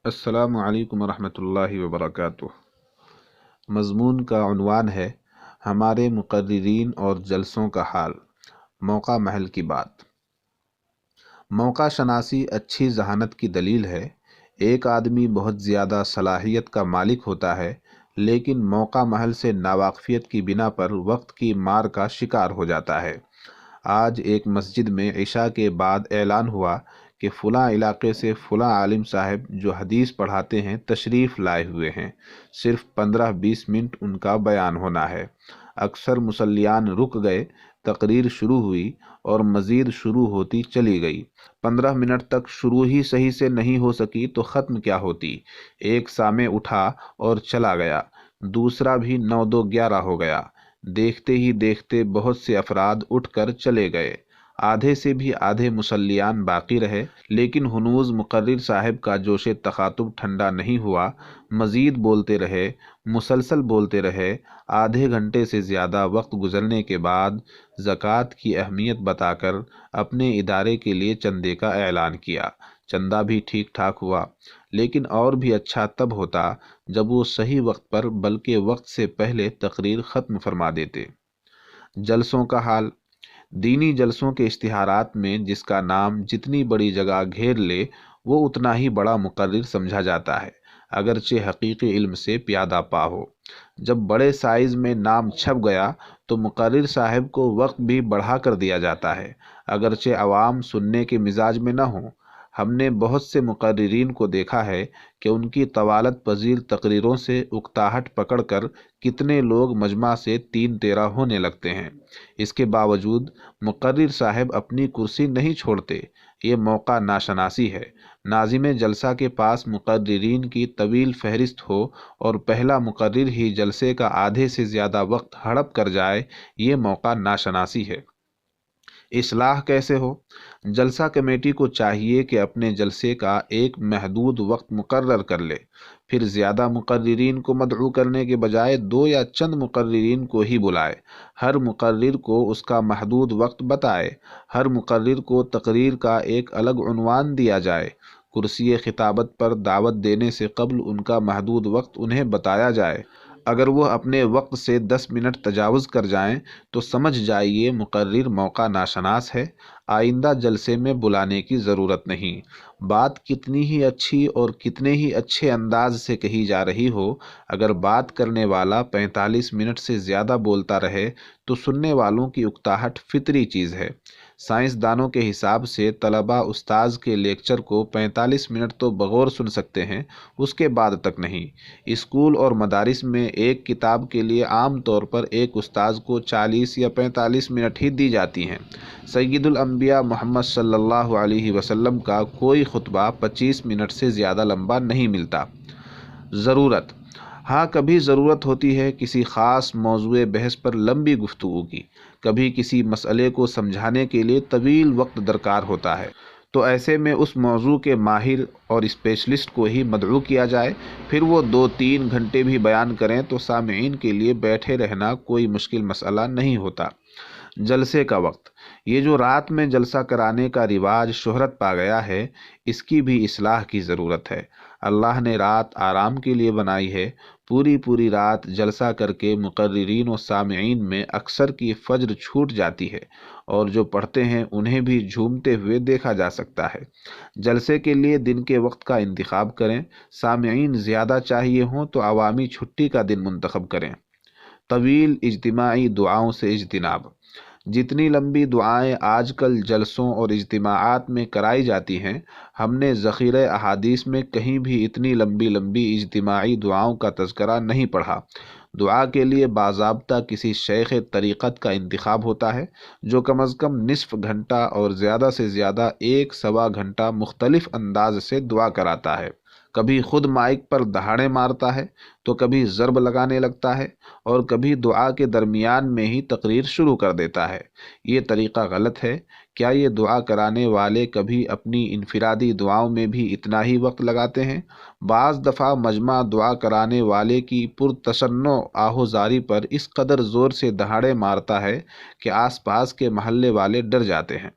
السلام علیکم ورحمۃ اللہ وبرکاتہ۔ مضمون کا عنوان ہے ہمارے مقررین اور جلسوں کا حال۔ موقع محل کی بات۔ موقع شناسی اچھی ذہانت کی دلیل ہے۔ ایک آدمی بہت زیادہ صلاحیت کا مالک ہوتا ہے، لیکن موقع محل سے ناواقفیت کی بنا پر وقت کی مار کا شکار ہو جاتا ہے۔ آج ایک مسجد میں عشاء کے بعد اعلان ہوا کہ فلاں علاقے سے فلاں عالم صاحب جو حدیث پڑھاتے ہیں تشریف لائے ہوئے ہیں، صرف 15-20 منٹ ان کا بیان ہونا ہے۔ اکثر مصلیان رک گئے، تقریر شروع ہوئی اور مزید شروع ہوتی چلی گئی۔ 15 منٹ تک شروع ہی صحیح سے نہیں ہو سکی تو ختم کیا ہوتی۔ ایک سامع اٹھا اور چلا گیا، دوسرا بھی 9-2-11 ہو گیا۔ دیکھتے ہی دیکھتے بہت سے افراد اٹھ کر چلے گئے۔ آدھے سے بھی آدھے مصلیان باقی رہے، لیکن ہنوز مقرر صاحب کا جوش تخاطب ٹھنڈا نہیں ہوا۔ مزید بولتے رہے، مسلسل بولتے رہے۔ آدھے گھنٹے سے زیادہ وقت گزرنے کے بعد زکوٰۃ کی اہمیت بتا کر اپنے ادارے کے لیے چندے کا اعلان کیا۔ چندہ بھی ٹھیک ٹھاک ہوا، لیکن اور بھی اچھا تب ہوتا جب وہ صحیح وقت پر بلکہ وقت سے پہلے تقریر ختم فرما دیتے۔ جلسوں کا حال۔ دینی جلسوں کے اشتہارات میں جس کا نام جتنی بڑی جگہ گھیر لے وہ اتنا ہی بڑا مقرر سمجھا جاتا ہے، اگرچہ حقیقی علم سے پیادہ پا ہو۔ جب بڑے سائز میں نام چھپ گیا تو مقرر صاحب کو وقت بھی بڑھا کر دیا جاتا ہے، اگرچہ عوام سننے کے مزاج میں نہ ہوں۔ ہم نے بہت سے مقررین کو دیکھا ہے کہ ان کی طوالت پذیر تقریروں سے اکتاہٹ پکڑ کر کتنے لوگ مجمع سے 3-13 ہونے لگتے ہیں۔ اس کے باوجود مقرر صاحب اپنی کرسی نہیں چھوڑتے۔ یہ موقع ناشناسی ہے۔ ناظم جلسہ کے پاس مقررین کی طویل فہرست ہو اور پہلا مقرر ہی جلسے کا آدھے سے زیادہ وقت ہڑپ کر جائے، یہ موقع ناشناسی ہے۔ اصلاح کیسے ہو؟ جلسہ کمیٹی کو چاہیے کہ اپنے جلسے کا ایک محدود وقت مقرر کر لے، پھر زیادہ مقررین کو مدعو کرنے کے بجائے 2 یا چند مقررین کو ہی بلائے۔ ہر مقرر کو اس کا محدود وقت بتائے۔ ہر مقرر کو تقریر کا ایک الگ عنوان دیا جائے۔ کرسی خطابت پر دعوت دینے سے قبل ان کا محدود وقت انہیں بتایا جائے۔ اگر وہ اپنے وقت سے 10 منٹ تجاوز کر جائیں تو سمجھ جائیے مقرر موقع ناشناس ہے، آئندہ جلسے میں بلانے کی ضرورت نہیں۔ بات کتنی ہی اچھی اور کتنے ہی اچھے انداز سے کہی جا رہی ہو، اگر بات کرنے والا 45 منٹ سے زیادہ بولتا رہے تو سننے والوں کی اکتاہٹ فطری چیز ہے۔ سائنسدانوں کے حساب سے طلباء استاذ کے لیکچر کو 45 منٹ تو بغور سن سکتے ہیں، اس کے بعد تک نہیں۔ اسکول اور مدارس میں ایک کتاب کے لیے عام طور پر ایک استاذ کو 40 یا 45 منٹ ہی دی جاتی ہیں۔ سید الانبیاء محمد صلی اللہ علیہ وسلم کا کوئی خطبہ 25 منٹ سے زیادہ لمبا نہیں ملتا۔ ضرورت۔ ہاں، کبھی ضرورت ہوتی ہے کسی خاص موضوع بحث پر لمبی گفتگو کی، کبھی کسی مسئلے کو سمجھانے کے لیے طویل وقت درکار ہوتا ہے، تو ایسے میں اس موضوع کے ماہر اور اسپیشلسٹ کو ہی مدعو کیا جائے، پھر وہ 2-3 گھنٹے بھی بیان کریں تو سامعین کے لیے بیٹھے رہنا کوئی مشکل مسئلہ نہیں ہوتا۔ جلسے کا وقت۔ یہ جو رات میں جلسہ کرانے کا رواج شہرت پا گیا ہے، اس کی بھی اصلاح کی ضرورت ہے۔ اللہ نے رات آرام کے لیے بنائی ہے۔ پوری رات جلسہ کر کے مقررین و سامعین میں اکثر کی فجر چھوٹ جاتی ہے، اور جو پڑھتے ہیں انہیں بھی جھومتے ہوئے دیکھا جا سکتا ہے۔ جلسے کے لیے دن کے وقت کا انتخاب کریں۔ سامعین زیادہ چاہیے ہوں تو عوامی چھٹی کا دن منتخب کریں۔ طویل اجتماعی دعاؤں سے اجتناب۔ جتنی لمبی دعائیں آج کل جلسوں اور اجتماعات میں کرائی جاتی ہیں، ہم نے ذخیرہ احادیث میں کہیں بھی اتنی لمبی اجتماعی دعاؤں کا تذکرہ نہیں پڑھا۔ دعا کے لیے باضابطہ کسی شیخ طریقت کا انتخاب ہوتا ہے جو کم از کم نصف گھنٹہ اور زیادہ سے زیادہ 1-1.25 گھنٹہ مختلف انداز سے دعا کراتا ہے۔ کبھی خود مائک پر دہاڑے مارتا ہے تو کبھی ضرب لگانے لگتا ہے، اور کبھی دعا کے درمیان میں ہی تقریر شروع کر دیتا ہے۔ یہ طریقہ غلط ہے۔ کیا یہ دعا کرانے والے کبھی اپنی انفرادی دعاؤں میں بھی اتنا ہی وقت لگاتے ہیں؟ بعض دفعہ مجمع دعا کرانے والے کی پرتشنع آہوزاری پر اس قدر زور سے دہاڑے مارتا ہے کہ آس پاس کے محلے والے ڈر جاتے ہیں۔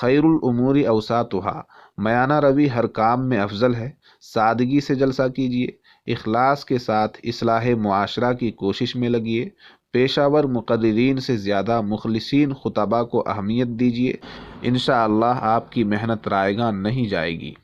خیر الامور اوساطھا۔ میانہ روی ہر کام میں افضل ہے۔ سادگی سے جلسہ کیجیے، اخلاص کے ساتھ اصلاح معاشرہ کی کوشش میں لگیے، پیشہ ور مقررین سے زیادہ مخلصین خطباء کو اہمیت دیجیے، انشاءاللہ آپ کی محنت رائیگاں نہیں جائے گی۔